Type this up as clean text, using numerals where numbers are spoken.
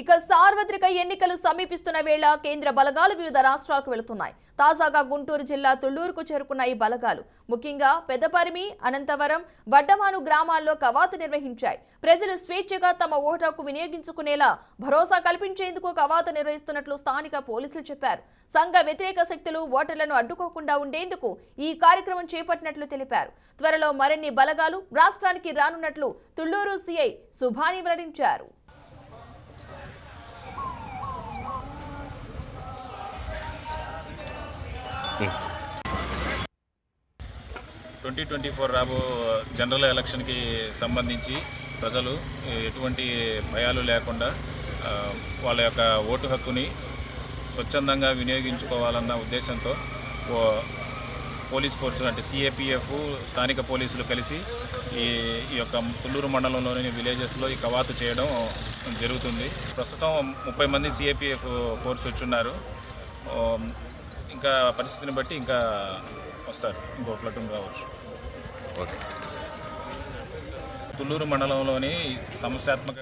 ఇక సార్వత్రిక ఎన్నికలు సమీపిస్తున్న వేళ కేంద్ర బలగాలు వివిధ రాష్ట్రాలకు వెళుతున్నాయి. తాజాగా గుంటూరు జిల్లా తుళ్లూరుకు చేరుకున్న ఈ బలగాలు ముఖ్యంగా పెదపరిమి, అనంతవరం, వడ్డమాను గ్రామాల్లో కవాతు నిర్వహించాయి. ప్రజలు స్వేచ్ఛగా తమ ఓటు హక్కు వినియోగించుకునేలా భరోసా కల్పించేందుకు కవాతు నిర్వహిస్తున్నట్లు స్థానిక పోలీసులు చెప్పారు. సంఘ వ్యతిరేక శక్తులు ఓటర్లను అడ్డుకోకుండా ఉండేందుకు ఈ కార్యక్రమం చేపట్టినట్లు తెలిపారు. త్వరలో మరిన్ని బలగాలు రాష్ట్రానికి రానున్నట్లు తుళ్లూరు సిఐ సుభాని వెల్లడించారు. 2024 రాబో జనరల్ ఎలక్షన్కి సంబంధించి ప్రజలు ఎటువంటి భయాలు లేకుండా వాళ్ళ యొక్క ఓటు హక్కుని స్వచ్ఛందంగా వినియోగించుకోవాలన్న ఉద్దేశంతో పోలీస్ ఫోర్సు అంటే సిఏపిఎఫ్, స్థానిక పోలీసులు కలిసి ఈ యొక్క తుళ్లూరు మండలంలోని విలేజెస్లో ఈ కవాతు చేయడం జరుగుతుంది. ప్రస్తుతం 30 మంది సిఏపిఎఫ్ ఫోర్స్ వచ్చున్నారు. ఇంకా పరిస్థితిని బట్టి ఇంకా వస్తారు, ఇంకో ప్లటూన్ రావచ్చు. తుళ్లూరు మండలంలోని సమస్యాత్మక